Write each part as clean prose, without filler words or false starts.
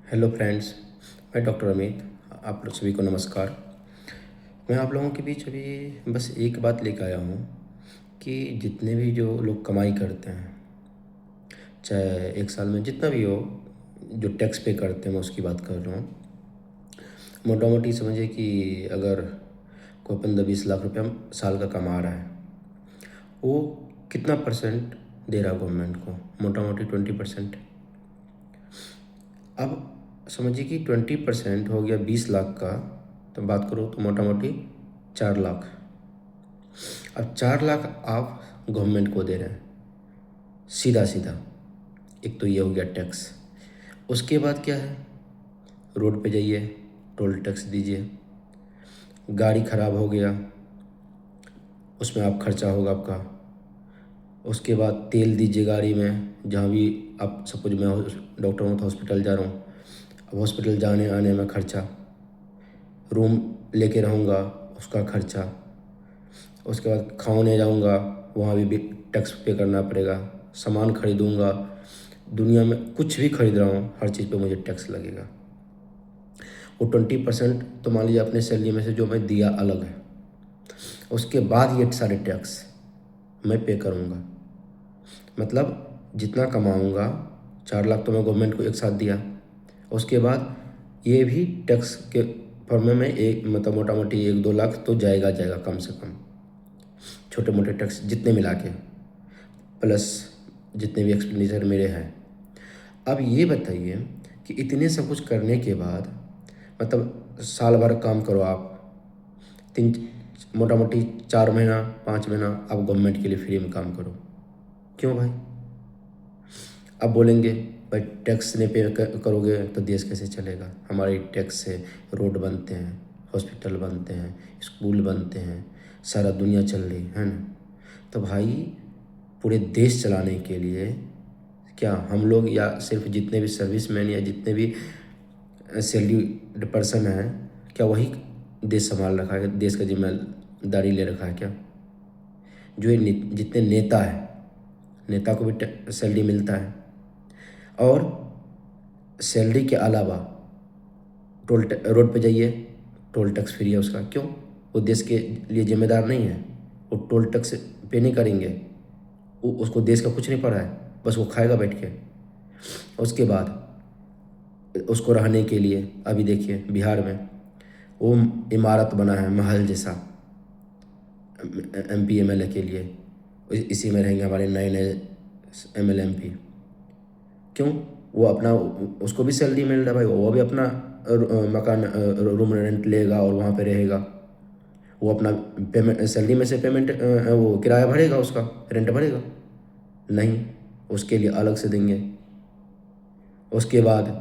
Hello friends, मैं doctor Amit. आप लोग सभी को नमस्कार। मैं आप लोगों के बीच अभी बस एक बात लेकर आया हूँ कि जितने भी जो लोग कमाई करते हैं, चाहे एक साल में जितना भी हो, जो टैक्स पे करते हैं, मैं उसकी बात कर रहा हूँ। मोटा मोटी समझिए कि अगर कोई 15-20 लाख रुपया साल का कमा रहा है, वो कितना परसेंट दे रहा है गवर्नमेंट को? मोटा मोटी 20%। अब समझिए कि 20% हो गया 20 लाख का, तो बात करो तो मोटा मोटी 4 लाख। अब 4 लाख आप गवर्नमेंट को दे रहे हैं सीधा सीधा। एक तो ये हो गया टैक्स। उसके बाद क्या है? रोड पे जाइए, टोल टैक्स दीजिए। गाड़ी ख़राब हो गया, उसमें आप खर्चा होगा आपका। उसके बाद तेल दीजिए गाड़ी में, जहाँ भी आप सपोज मैं डॉक्टर हूँ तो हॉस्पिटल जा रहा हूँ, अब हॉस्पिटल जाने आने में खर्चा। रूम लेके रहूँगा, उसका खर्चा। उसके बाद खाने जाऊँगा, वहाँ भी टैक्स पे करना पड़ेगा। सामान खरीदूँगा, दुनिया में कुछ भी खरीद रहा हूँ, हर चीज़ पे मुझे टैक्स लगेगा। वो 20% तो मान लीजिए अपने सैलरी में से जो मैं दिया अलग है, उसके बाद ये सारे टैक्स मैं पे करूँगा। मतलब जितना कमाऊँगा, 4 लाख तो मैं गवर्नमेंट को एक साथ दिया, उसके बाद ये भी टैक्स के फॉर्म में एक मतलब मोटा मोटी 1-2 लाख तो जाएगा कम से कम, छोटे मोटे टैक्स जितने मिला के, प्लस जितने भी एक्सपेंडिचर मेरे हैं। अब ये बताइए कि इतने सब कुछ करने के बाद, मतलब साल भर काम करो आप, तीन मोटा मोटी 4 महीना 5 महीना आप गवर्नमेंट के लिए फ्री में काम करो। क्यों भाई? अब बोलेंगे भाई टैक्स नहीं पे करोगे तो देश कैसे चलेगा? हमारे टैक्स से रोड बनते हैं, हॉस्पिटल बनते हैं, स्कूल बनते हैं, सारा दुनिया चल रही है ना। तो भाई पूरे देश चलाने के लिए क्या हम लोग या सिर्फ जितने भी सर्विसमैन या जितने भी सैलरीड पर्सन हैं, क्या वही देश संभाल रखा है, देश का जिम्मेदारी ले रखा है क्या? जो ये जितने नेता हैं, नेता को भी सैलरी मिलता है, और सैलरी के अलावा रोड पे जाइए, टोल टैक्स फ्री है उसका। क्यों? वो देश के लिए जिम्मेदार नहीं है, वो टोल टैक्स पे नहीं करेंगे, उसको देश का कुछ नहीं पड़ा है, बस वो खाएगा बैठ के। उसके बाद उसको रहने के लिए अभी देखिए बिहार में वो इमारत बना है महल जैसा MP MLA के लिए, इसी में रहेंगे हमारे नए नए MLA MP। क्यों? वो अपना, उसको भी सैलरी मिल रहा है भाई, वो भी अपना मकान रूम रेंट लेगा और वहाँ पे रहेगा। वो अपना पेमेंट सैलरी में से पेमेंट वो किराया भरेगा, उसका रेंट भरेगा नहीं, उसके लिए अलग से देंगे। उसके बाद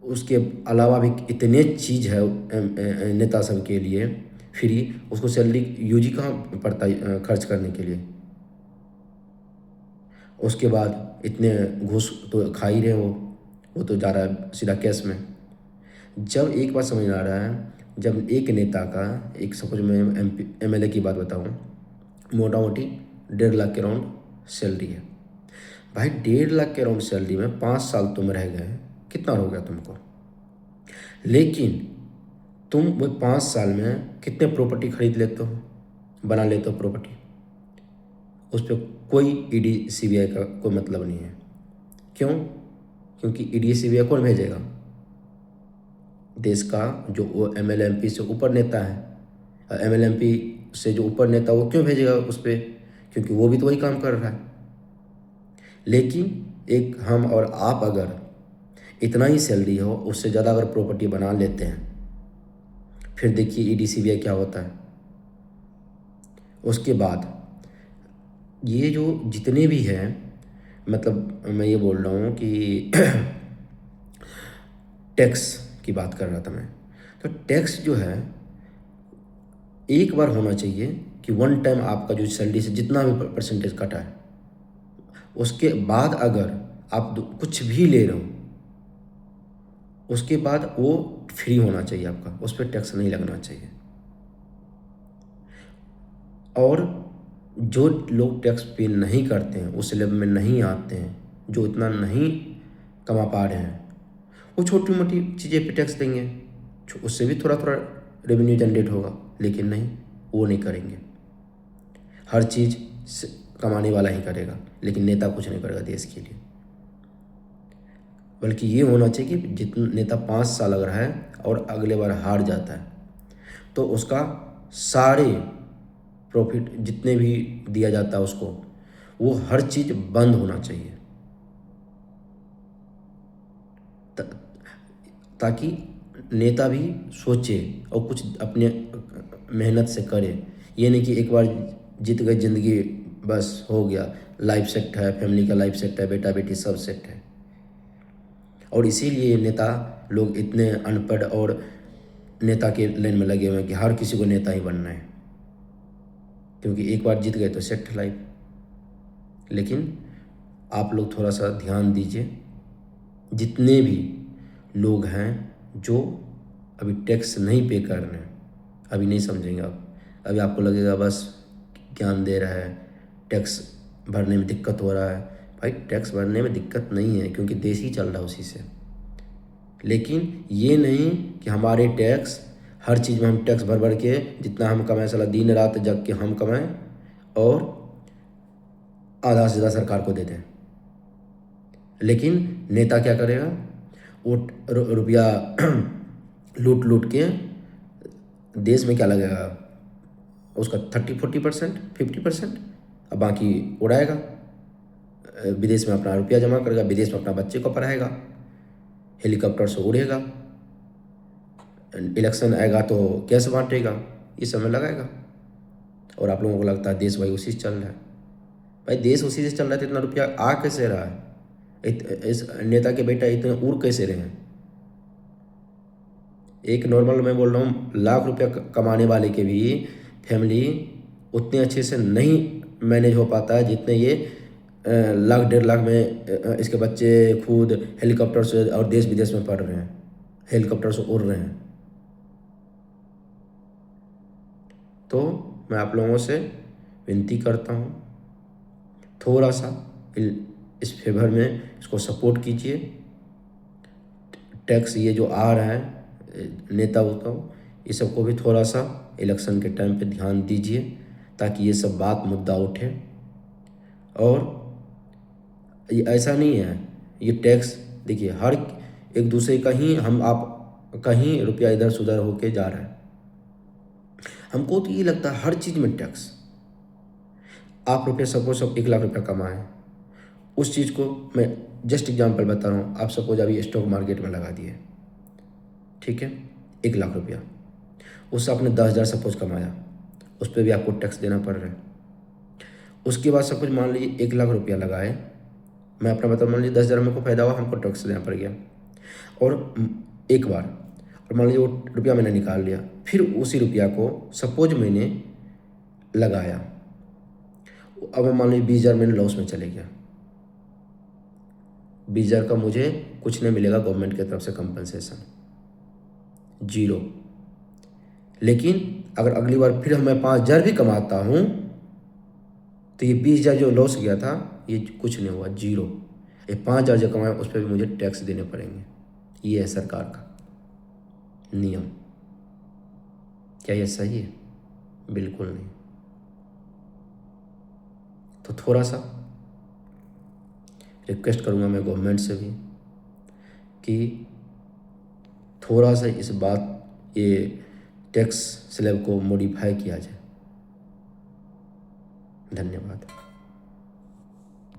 उसके अलावा भी इतने चीज़ है नेता सब के लिए फ्री, उसको सैलरी यूज ही कहाँ पड़ता है खर्च करने के लिए। उसके बाद इतने घूस तो खा ही रहे वो तो जा रहा है सीधा कैश में। जब एक बात समझ में आ रहा है, जब एक नेता का, एक सपोज मैं MP MLA की बात बताऊँ, मोटा मोटी 1.5 लाख के राउंड सैलरी है भाई। 1.5 लाख के राउंड सैलरी में 5 साल तुम रह गए, कितना हो गया तुमको? लेकिन तुम वो 5 साल में कितने प्रॉपर्टी खरीद लेते हो, बना लेते हो प्रॉपर्टी? उस पर कोई ED CBI का कोई मतलब नहीं है। क्यों? क्योंकि ED CBI कौन भेजेगा? देश का जो वो MLA MP से ऊपर नेता है। MLA MP से जो ऊपर नेता, वो क्यों भेजेगा उस पर? क्योंकि वो भी तो वही काम कर रहा है। लेकिन एक हम और आप अगर इतना ही सैलरी हो, उससे ज़्यादा अगर प्रॉपर्टी बना लेते हैं, फिर देखिए ED CBI क्या होता है। उसके बाद ये जो जितने भी हैं, मतलब मैं ये बोल रहा हूँ कि टैक्स की बात कर रहा था मैं। तो टैक्स जो है एक बार होना चाहिए कि वन टाइम आपका जो सैलरी से जितना भी परसेंटेज कटा है, उसके बाद अगर आप कुछ भी ले रहे हो, उसके बाद वो फ्री होना चाहिए आपका, उस पर टैक्स नहीं लगना चाहिए। और जो लोग टैक्स पे नहीं करते हैं, उस लेवल में नहीं आते हैं, जो इतना नहीं कमा पा रहे हैं, वो छोटी मोटी चीज़ें पे टैक्स देंगे, उससे भी थोड़ा थोड़ा रेवेन्यू जनरेट होगा, लेकिन नहीं, वो नहीं करेंगे। हर चीज़ कमाने वाला ही करेगा, लेकिन नेता कुछ नहीं करेगा देश के लिए। बल्कि ये होना चाहिए कि जितना नेता 5 साल अगर है और अगले बार हार जाता है तो उसका सारे प्रॉफिट जितने भी दिया जाता है उसको, वो हर चीज़ बंद होना चाहिए, ताकि नेता भी सोचे और कुछ अपने मेहनत से करे। ये नहीं कि एक बार जीत गए ज़िंदगी बस हो गया, लाइफ सेट है, फैमिली का लाइफ सेट है, बेटा बेटी सब सेट है। और इसीलिए नेता लोग इतने अनपढ़ और नेता के लाइन में लगे हुए हैं कि हर किसी को नेता ही बनना है, क्योंकि एक बार जीत गए तो सेट लाइफ। लेकिन आप लोग थोड़ा सा ध्यान दीजिए, जितने भी लोग हैं जो अभी टैक्स नहीं पे कर रहे हैं, अभी नहीं समझेंगे आप, अभी आपको लगेगा बस ज्ञान दे रहा है, टैक्स भरने में दिक्कत हो रहा है। भाई टैक्स भरने में दिक्कत नहीं है, क्योंकि देश ही चल रहा है उसी से। लेकिन ये नहीं कि हमारे टैक्स, हर चीज़ में हम टैक्स भर भर के जितना हम कमाएं, साला दिन रात जग के हम कमाएं और आधा से ज़्यादा सरकार को दे दें। लेकिन नेता क्या करेगा, वो रुपया लूट लूट के देश में क्या लगेगा उसका 30-40%, 50%, अब बाकी उड़ाएगा, विदेश में अपना रुपया जमा करेगा, विदेश में अपना बच्चे को पढ़ाएगा, हेलीकॉप्टर से उड़ेगा, इलेक्शन आएगा तो कैश बांटेगा, ये समय लगाएगा। और आप लोगों को लगता है देश भाई उसी से चल रहा है। भाई देश उसी से चल रहा है तो इतना रुपया आ कैसे रहा है? इस नेता के बेटा इतने उड़ कैसे रहे हैं? एक नॉर्मल मैं बोल रहा हूँ लाख रुपया कमाने वाले के भी फैमिली उतने अच्छे से नहीं मैनेज हो पाता है जितने ये लाख 1.5 लाख में इसके बच्चे खुद हेलीकॉप्टर से और देश विदेश में पढ़ रहे हैं, हेलीकॉप्टर से उड़ रहे हैं। तो मैं आप लोगों से विनती करता हूँ, थोड़ा सा इस फेवर में इसको सपोर्ट कीजिए। टैक्स ये जो आ रहा है नेता होता हो, ये सबको भी थोड़ा सा इलेक्शन के टाइम पे ध्यान दीजिए, ताकि ये सब बात मुद्दा उठे। और ये ऐसा नहीं है, ये टैक्स देखिए हर एक दूसरे का ही, हम आप कहीं रुपया इधर से उधर होके जा रहा है। हमको तो ये लगता है हर चीज़ में टैक्स। आप रुपये सपोज 1 लाख रुपया कमाएं, उस चीज़ को मैं जस्ट एग्जांपल बता रहा हूँ, आप सपोज अभी स्टॉक मार्केट में लगा दिए, ठीक है, 1 लाख रुपया, उससे आपने 10,000 सपोज कमाया, उस पर भी आपको टैक्स देना पड़ रहा है। उसके बाद सपोज मान लीजिए 1 लाख रुपया लगाए, मैं अपना बता, मान लीजिए 10,000 मेरे को फायदा हुआ, हमको टैक्स देना पड़ गया। और एक बार, और मान लीजिए वो रुपया मैंने निकाल लिया, फिर उसी रुपया को सपोज मैंने लगाया, अब मान लीजिए 20,000 मैंने लॉस में चले गया, 20,000 का मुझे कुछ नहीं मिलेगा गवर्नमेंट की तरफ से कंपनसेशन, 0। लेकिन अगर अगली बार फिर मैं 5,000 भी कमाता हूँ तो ये 20,000 जो लॉस गया था ये कुछ नहीं हुआ, 0। ये 5,000 जो कमाया उस पर भी मुझे टैक्स देने पड़ेंगे। ये है सरकार का नियम। क्या ये सही है? बिल्कुल नहीं। तो थोड़ा सा रिक्वेस्ट करूँगा मैं गवर्नमेंट से भी कि थोड़ा सा इस बात, ये टैक्स स्लैब को मॉडिफाई किया जाए। धन्यवाद।